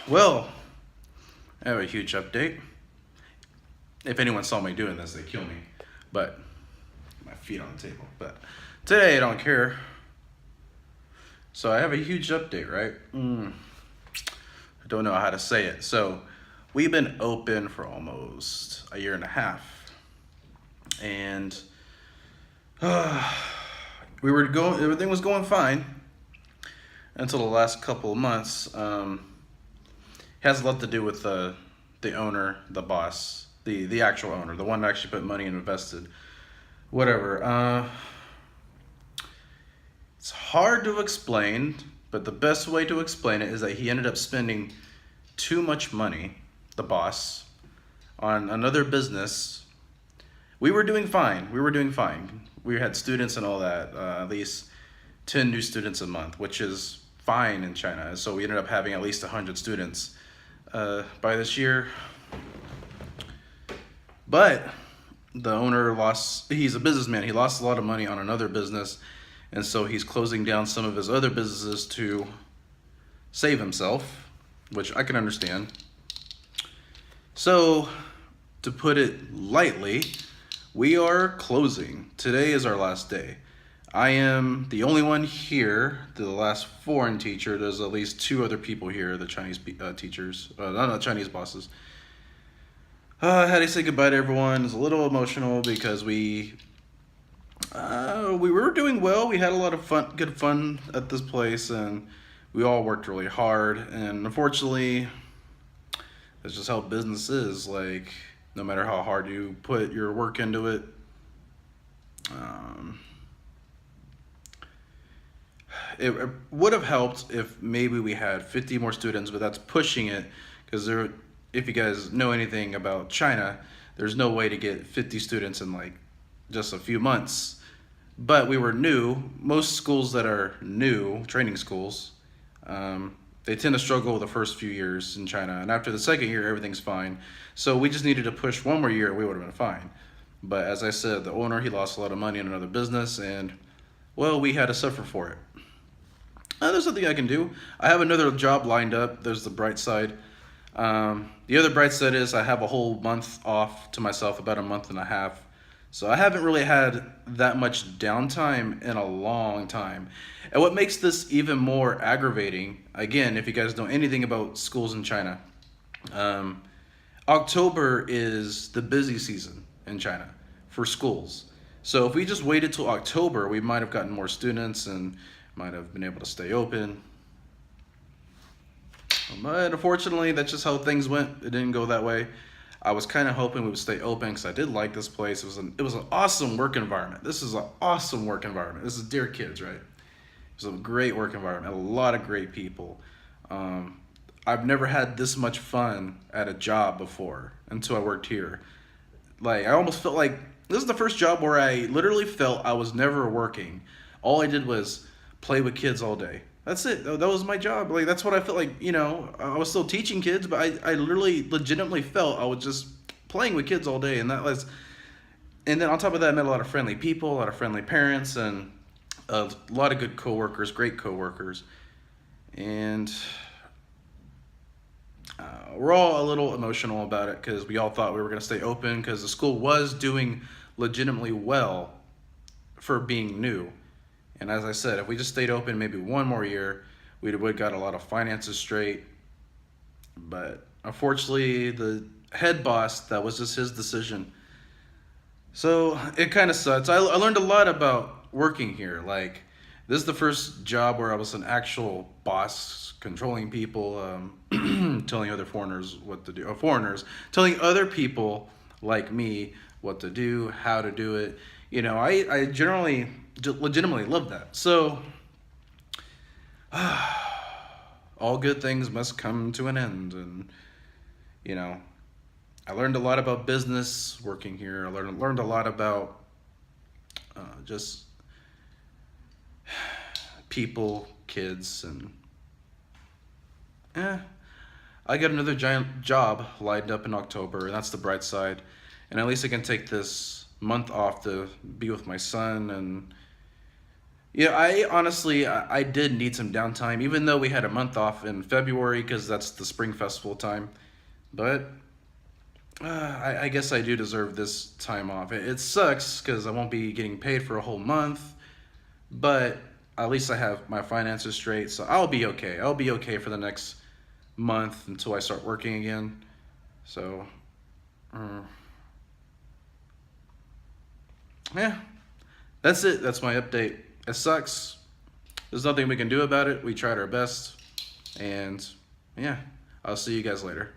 Well, I have a huge update. If anyone saw me doing this, they'd kill me. But my feet on the table. But today I don't care. So I have a huge update, right? I don't know how to say it. So we've been open for almost a year and a half, and we were going. Everything was going fine until the last couple of months. Has a lot to do with the owner, the boss, the actual owner, the one that actually put money and invested. Whatever. It's hard to explain, but the best way to explain it is that he ended up spending too much money, the boss, on another business. We were doing fine. We were doing fine. We had students and all that, at least 10 new students a month, which is fine in China. So we ended up having at least 100 students by this year. But the owner lost, he's a businessman, he lost a lot of money on another business, and so he's closing down some of his other businesses to save himself, which I can understand. So, to put it lightly, we are closing. Today is our last day. I am the only one here, the last foreign teacher. There's at least two other people here, the Chinese teachers, not Chinese bosses. I had to say goodbye to everyone. It's a little emotional because we were doing well. We had a lot of fun, good fun at this place, and we all worked really hard. And unfortunately, that's just how business is. Like, no matter how hard you put your work into it, um, it would have helped if maybe we had 50 more students, but that's pushing it because there. If you guys know anything about China, there's no way to get 50 students in like just a few months. But we were new. Most schools that are new, training schools, they tend to struggle the first few years in China. And after the second year, everything's fine. So we just needed to push one more year, we would have been fine. But as I said, the owner, he lost a lot of money in another business, and well, we had to suffer for it. There's nothing I can do. I have another job lined up. There's the bright side. The other bright side is I have a whole month off to myself, about a month and a half. So I haven't really had that much downtime in a long time. And what makes this even more aggravating, again, if you guys know anything about schools in China, um, October is the busy season in China for schools. So if we just waited till October, we might have gotten more students and might have been able to stay open. But unfortunately, that's just how things went. It didn't go that way. I was kind of hoping we would stay open because I did like this place. It was an awesome work environment. This is an awesome work environment. This is Dear Kids, right? It was a great work environment. A lot of great people. I've never had this much fun at a job before until I worked here. Like, I almost felt like this is the first job where I literally felt I was never working. All I did was play with kids all day. That's it. That was my job. Like, that's what I felt like. I was still teaching kids, but I literally legitimately felt I was just playing with kids all day, and that was. And then on top of that, I met a lot of friendly people, a lot of friendly parents, and a lot of good coworkers, great coworkers, and we're all a little emotional about it because we all thought we were going to stay open because the school was doing legitimately well for being new. And as I said, if we just stayed open maybe one more year, we'd have got a lot of finances straight. But unfortunately, the head boss, that was just his decision. So it kind of sucks. I learned a lot about working here. Like, this is the first job where I was an actual boss, controlling people, telling other foreigners what to do. Foreigners telling other people like me what to do, how to do it. I generally legitimately love that. So, all good things must come to an end. And, you know, I learned a lot about business working here. I learned a lot about just people, kids, and I got another giant job lined up in October, and that's the bright side. And at least I can take this month off to be with my son and Yeah, I honestly, I did need some downtime, even though we had a month off in February because that's the spring festival time. But I guess I do deserve this time off. It sucks because I won't be getting paid for a whole month, but at least I have my finances straight, so I'll be okay. I'll be okay for the next month until I start working again. So, uh, yeah, that's it. That's my update. It sucks. There's nothing we can do about it. We tried our best, and yeah, I'll see you guys later.